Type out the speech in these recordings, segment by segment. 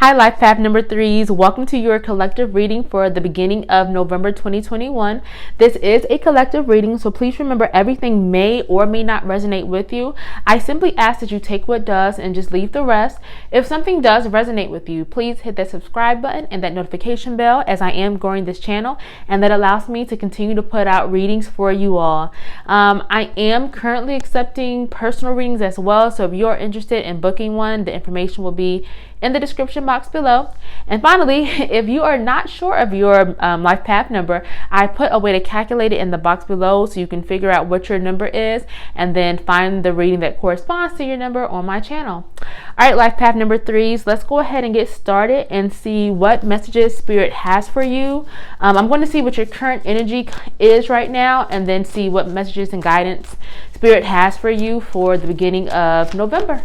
Hi, Life Path number 3s. Welcome to your collective reading for the beginning of November 2021. This is a collective reading, so please remember everything may or may not resonate with you. I simply ask that you take what does and just leave the rest. If something does resonate with you, please hit that subscribe button and that notification bell, as I am growing this channel, and that allows me to continue to put out readings for you all. I am currently accepting personal readings as well, so if you're interested in booking one, the information will be in the description box below. And finally, if you are not sure of your life path number, I put a way to calculate it in the box below so you can figure out what your number is and then find the reading that corresponds to your number on my channel. All right, life path number 3s, let's go ahead and get started and see what messages Spirit has for you. I'm going to see what your current energy is right now and then see what messages and guidance Spirit has for you for the beginning of November.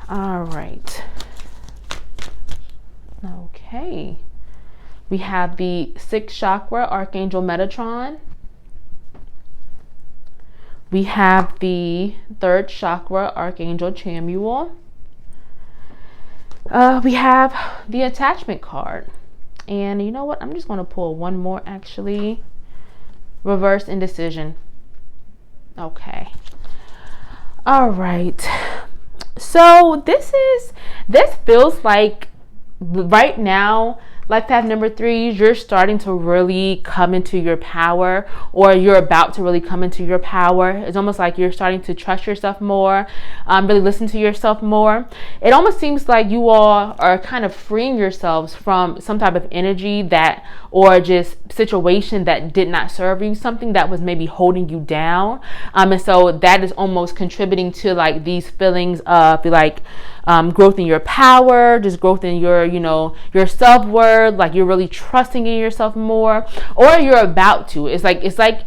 All right. Okay. We have the 6th chakra, Archangel Metatron. We have the 3rd chakra, Archangel Chamuel. We have the attachment card. And you know what? I'm just going to pull one more actually. Reverse indecision. Okay. All right. So this feels like right now, life path number 3s, you're starting to really come into your power, or you're about to really come into your power. It's almost like you're starting to trust yourself more, really listen to yourself more. It almost seems like you all are kind of freeing yourselves from some type of energy that, or just situation that did not serve you, something that was maybe holding you down. And so that is almost contributing to like these feelings of like growth in your power, just growth in your, your self-worth, like you're really trusting in yourself more, or you're about to. It's like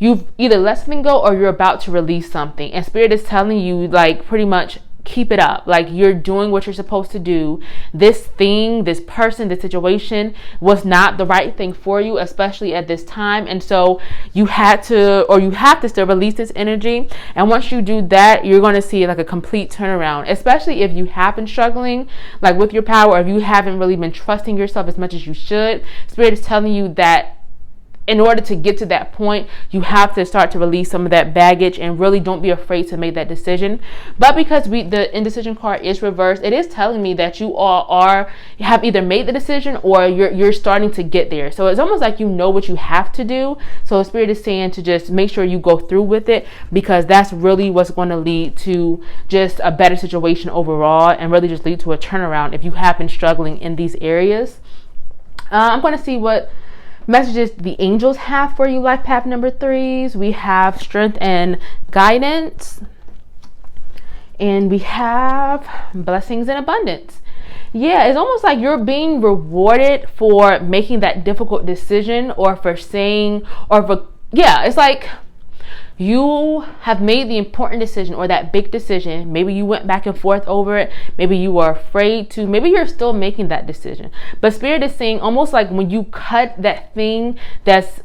you've either let something go or you're about to release something, and Spirit is telling you like pretty much keep it up. Like you're doing what you're supposed to do. This thing, this person, this situation was not the right thing for you, especially at this time. And so you have to still release this energy. And once you do that, you're going to see like a complete turnaround, especially if you have been struggling like with your power, if you haven't really been trusting yourself as much as you should. Spirit is telling you that in order to get to that point, you have to start to release some of that baggage, and really don't be afraid to make that decision. But because the indecision card is reversed, it is telling me that you all have either made the decision or you're starting to get there. So it's almost like you know what you have to do. So Spirit is saying to just make sure you go through with it, because that's really what's going to lead to just a better situation overall, and really just lead to a turnaround if you have been struggling in these areas. I'm going to see what messages the angels have for you, life path number 3s. We have strength and guidance, and we have blessings and abundance. Yeah, it's almost like you're being rewarded for making that difficult decision, or for saying, it's like you have made the important decision, or that big decision. Maybe you went back and forth over it. Maybe you were afraid to. Maybe you're still making that decision. But Spirit is saying almost like when you cut that thing that's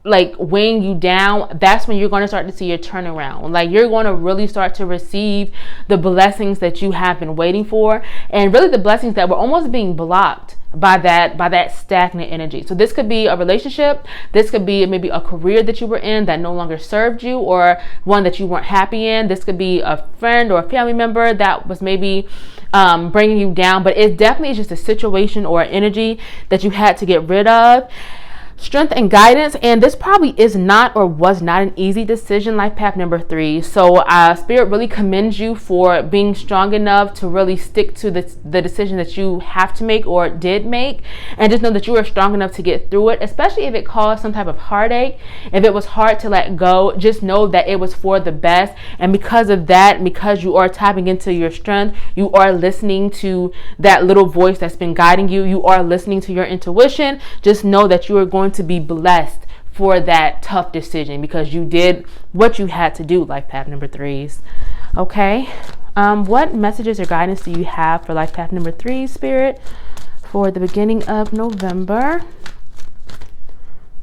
like weighing you down, that's when you're going to start to see your turnaround. Like you're going to really start to receive the blessings that you have been waiting for, and really the blessings that were almost being blocked by that stagnant energy. So this could be a relationship, this could be maybe a career that you were in that no longer served you, or one that you weren't happy in. This could be a friend or a family member that was maybe bringing you down, but it definitely is just a situation or an energy that you had to get rid of. Strength and guidance, and this probably is not or was not an easy decision, life path number 3. So Spirit really commends you for being strong enough to really stick to the decision that you have to make or did make, and just know that you are strong enough to get through it, especially if it caused some type of heartache. If it was hard to let go, just know that it was for the best, and because of that, because you are tapping into your strength, you are listening to that little voice that's been guiding you, you are listening to your intuition. Just know that you are going to be blessed for that tough decision, because you did what you had to do, life path number 3s. Okay, what messages or guidance do you have for life path number 3, Spirit, for the beginning of November?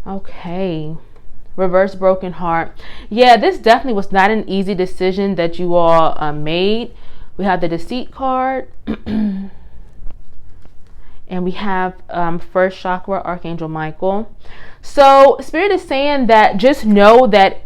Okay, reverse broken heart. Yeah, this definitely was not an easy decision that you all made. We have the deceit card. and we have first chakra, Archangel Michael. So Spirit is saying that just know that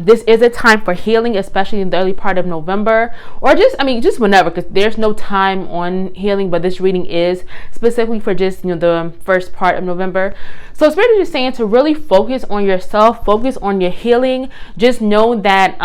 this is a time for healing, especially in the early part of November, or just whenever, because there's no time on healing, but this reading is specifically for just, the first part of November. So Spirit is just saying to really focus on yourself, focus on your healing. Just know that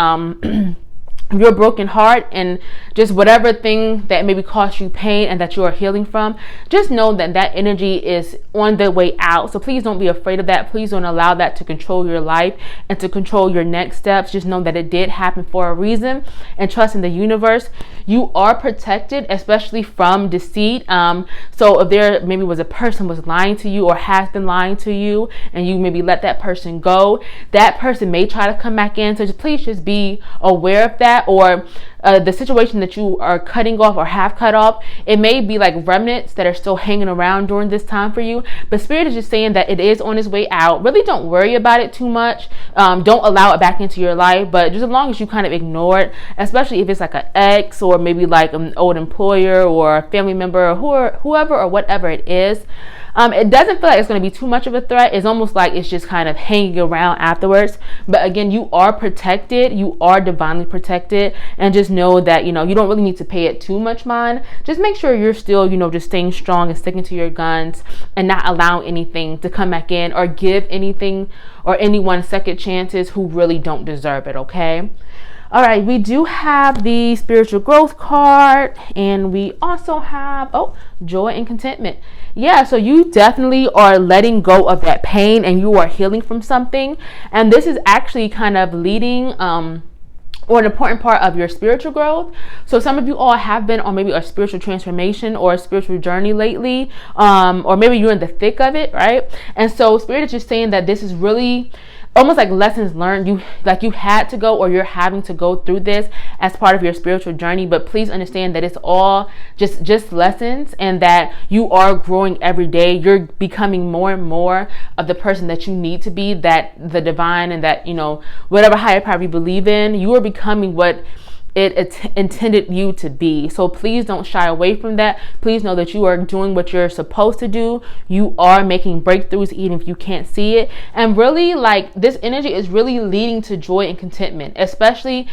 your broken heart and just whatever thing that maybe caused you pain and that you are healing from, just know that that energy is on the way out. So please don't be afraid of that. Please don't allow that to control your life and to control your next steps. Just know that it did happen for a reason, and trust in the universe. You are protected, especially from deceit. So if there maybe was a person was lying to you or has been lying to you, and you maybe let that person go, that person may try to come back in. So please just be aware of that. Or the situation that you are cutting off or have cut off, it may be like remnants that are still hanging around during this time for you. But Spirit is just saying that it is on its way out. Really don't worry about it too much. Don't allow it back into your life. But just as long as you kind of ignore it, especially if it's like an ex or maybe like an old employer or a family member or whoever or whatever it is, it doesn't feel like it's going to be too much of a threat. It's almost like it's just kind of hanging around afterwards. But again, you are protected. You are divinely protected. And just know that, you don't really need to pay it too much mind. Just make sure you're still, just staying strong and sticking to your guns and not allowing anything to come back in or give anything or anyone second chances who really don't deserve it, okay? All right, we do have the spiritual growth card, and we also have, joy and contentment. Yeah, so you definitely are letting go of that pain and you are healing from something. And this is actually kind of leading or an important part of your spiritual growth. So some of you all have been on maybe a spiritual transformation or a spiritual journey lately, or maybe you're in the thick of it, right? And so Spirit is just saying that this is really almost like lessons learned. You had to go, or you're having to go through this as part of your spiritual journey. But please understand that it's all just lessons, and that you are growing every day. You're becoming more and more of the person that you need to be, that the divine and that, whatever higher power you believe in, you are becoming what it intended you to be. So please don't shy away from that. Please know that you are doing what you're supposed to do. You are making breakthroughs even if you can't see it. And really, like, this energy is really leading to joy and contentment, especially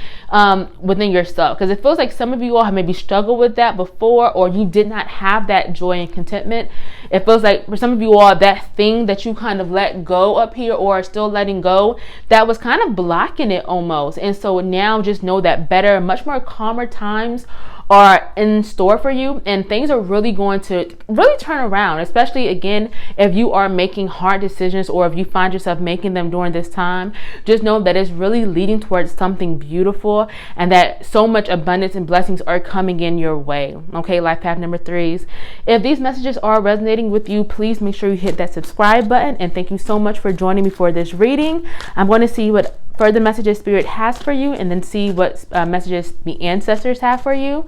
within yourself, because it feels like some of you all have maybe struggled with that before, or you did not have that joy and contentment. It feels like for some of you all, that thing that you kind of let go up here or are still letting go, that was kind of blocking it almost. And so now just know that much more calmer times are in store for you, and things are really going to really turn around, especially again if you are making hard decisions, or if you find yourself making them during this time. Just know that it's really leading towards something beautiful, and that so much abundance and blessings are coming in your way. Okay, life path number 3s. If these messages are resonating with you, please make sure you hit that subscribe button, and thank you so much for joining me for this reading. I'm going to see what further messages Spirit has for you, and then see what messages the ancestors have for you.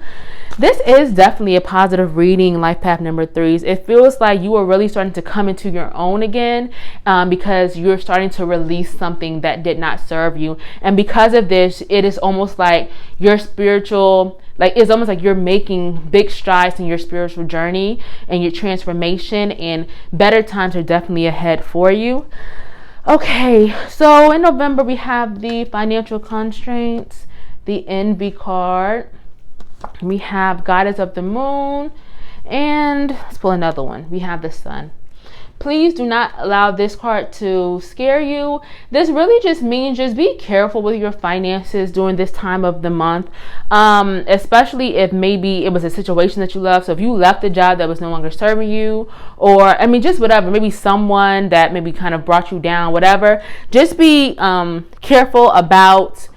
This is definitely a positive reading, life path number 3s. It feels like you are really starting to come into your own again, because you're starting to release something that did not serve you. And because of this, it is almost like your spiritual, it's almost like you're making big strides in your spiritual journey and your transformation, and better times are definitely ahead for you. Okay, so in November we have the financial constraints, the envy card, we have goddess of the moon, and let's pull another one. We have the sun. Please do not allow this card to scare you. This really just means just be careful with your finances during this time of the month, especially if maybe it was a situation that you love. So if you left a job that was no longer serving you, or just whatever, maybe someone that maybe kind of brought you down, whatever, just be careful about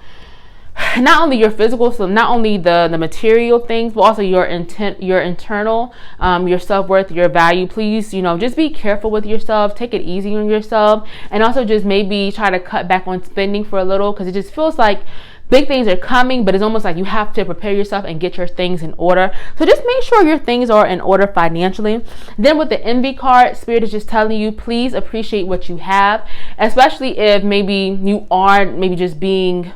not only your physical, so not only the material things, but also your internal, your self-worth, your value. Please, just be careful with yourself. Take it easy on yourself, and also just maybe try to cut back on spending for a little, because it just feels like big things are coming, but it's almost like you have to prepare yourself and get your things in order. So just make sure your things are in order financially. Then with the envy card, Spirit is just telling you, please appreciate what you have, especially if maybe you are maybe just being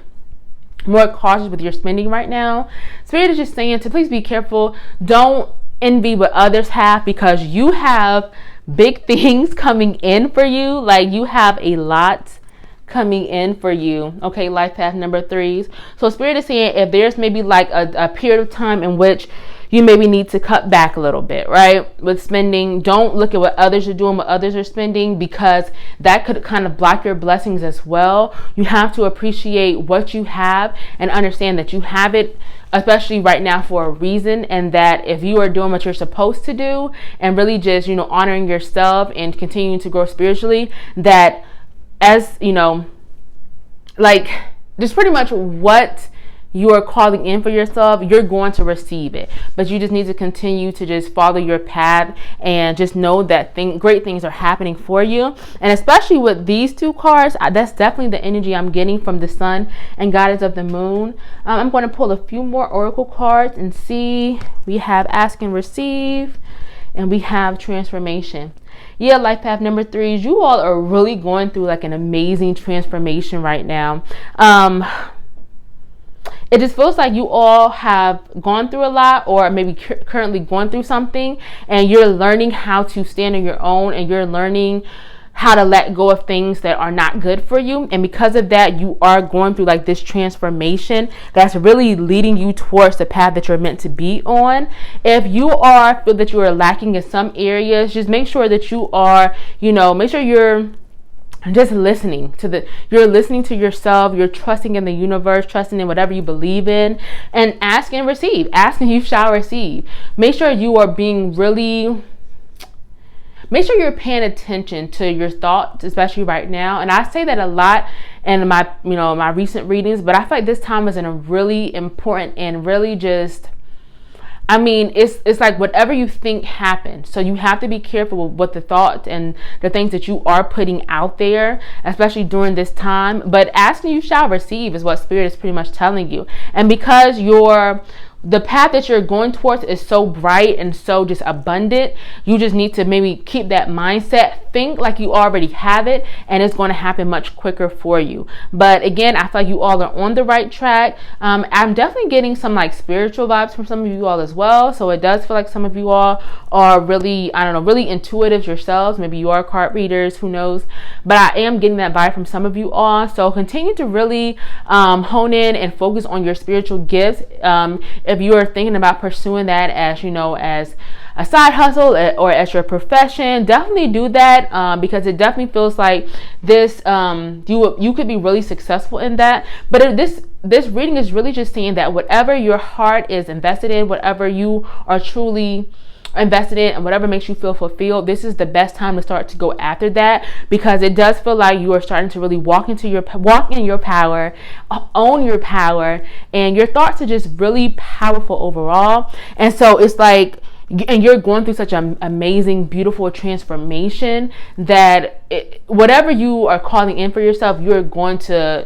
more cautious with your spending right now. Spirit is just saying to please be careful. Don't envy what others have, because you have big things coming in for you. Like, you have a lot coming in for you. Okay, life path number 3s. So Spirit is saying, if there's maybe like a period of time in which you maybe need to cut back a little bit, right, with spending, don't look at what others are doing, what others are spending, because that could kind of block your blessings as well. You have to appreciate what you have and understand that you have it, especially right now, for a reason, and that if you are doing what you're supposed to do and really just, honoring yourself and continuing to grow spiritually, that, as like, just pretty much what you are calling in for yourself, you're going to receive it. But you just need to continue to just follow your path and just know that great things are happening for you. And especially with these 2 cards, that's definitely the energy I'm getting from the Sun and Goddess of the Moon. I'm going to pull a few more Oracle cards and see. We have Ask and Receive, and we have Transformation. Yeah, life path number 3s, you all are really going through like an amazing transformation right now. It just feels like you all have gone through a lot, or maybe currently going through something, and you're learning how to stand on your own, and you're learning how to let go of things that are not good for you. And because of that, you are going through like this transformation that's really leading you towards the path that you're meant to be on. If you feel that you are lacking in some areas, just make sure that you are, make sure you're just you're listening to yourself, you're trusting in the universe, trusting in whatever you believe in, and ask and receive. Ask and you shall receive. Make sure you are make sure you're paying attention to your thoughts, especially right now. And I say that a lot in my, my recent readings, but I feel like this time is a really important and really just, it's like whatever you think happens. So you have to be careful with what the thoughts and the things that you are putting out there, especially during this time. But asking you shall receive is what Spirit is pretty much telling you. And because the path that you're going towards is so bright and so just abundant, you just need to maybe keep that mindset, think like you already have it, and it's going to happen much quicker for you. But again, I feel like you all are on the right track. I'm definitely getting some like spiritual vibes from some of you all as well. So it does feel like some of you all are really, really intuitive yourselves. Maybe you are card readers, who knows? But I am getting that vibe from some of you all. So continue to really hone in and focus on your spiritual gifts. If you are thinking about pursuing that as, as a side hustle or as your profession, definitely do that, because it definitely feels like this, you could be really successful in that. But this reading is really just saying that whatever your heart is invested in, whatever you are truly invested in, and whatever makes you feel fulfilled, this is the best time to start to go after that, because it does feel like you are starting to really walk in your power, own your power, and your thoughts are just really powerful overall. And so it's like, and you're going through such an amazing, beautiful transformation that whatever you are calling in for yourself, you're going to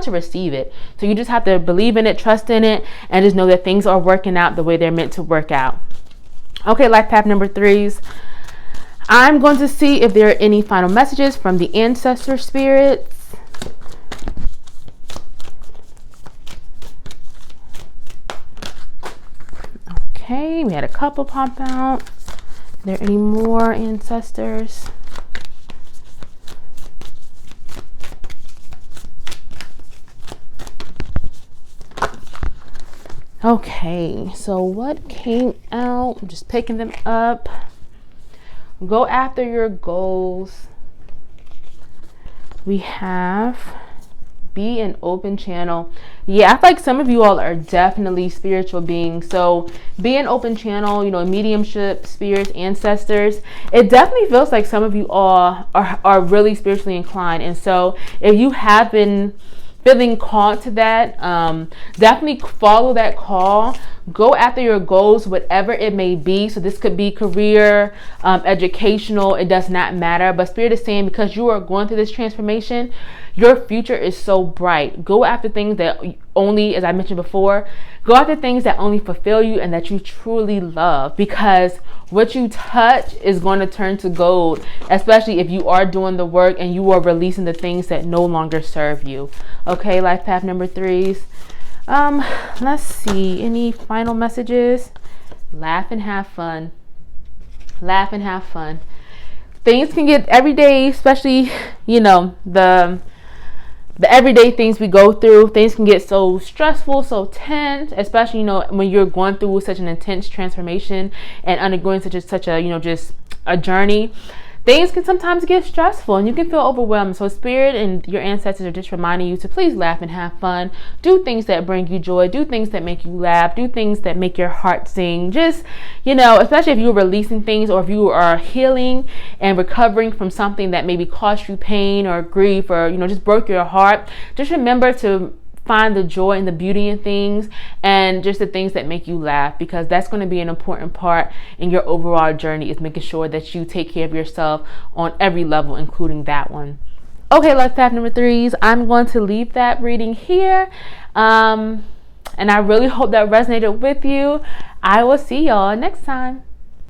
receive it. So you just have to believe in it, trust in it, and just know that things are working out the way they're meant to work out. Okay, life path number 3s. I'm going to see if there are any final messages from the ancestor spirits. Okay, we had a couple pop out. Are there any more ancestors? Okay, so what came out? I'm just picking them up. Go after your goals. We have be an open channel. Yeah, I feel like some of you all are definitely spiritual beings. So be an open channel, mediumship, spirits, ancestors. It definitely feels like some of you all are really spiritually inclined. And so if you have been feeling called to that, definitely follow that call. Go after your goals, whatever it may be. So this could be career, educational, it does not matter. But Spirit is saying, because you are going through this transformation, your future is so bright. Go after things that only, as I mentioned before, go after things that only fulfill you and that you truly love, because what you touch is going to turn to gold, especially if you are doing the work and you are releasing the things that no longer serve you. Okay, life path number 3s. Let's see, any final messages Laugh and have fun. Laugh and have fun. Things can get every day, especially, the everyday things we go through, things can get so stressful, so tense, especially, when you're going through such an intense transformation and undergoing such a just a journey. Things can sometimes get stressful and you can feel overwhelmed. So Spirit and your ancestors are just reminding you to please laugh and have fun. Do things that bring you joy. Do things that make you laugh. Do things that make your heart sing. Just, especially if you're releasing things or if you are healing and recovering from something that maybe caused you pain or grief or, just broke your heart. Just remember to find the joy and the beauty in things and just the things that make you laugh, because that's going to be an important part in your overall journey, is making sure that you take care of yourself on every level, including that one. Okay, life path number 3s, I'm going to leave that reading here. And I really hope that resonated with you. I will see y'all next time.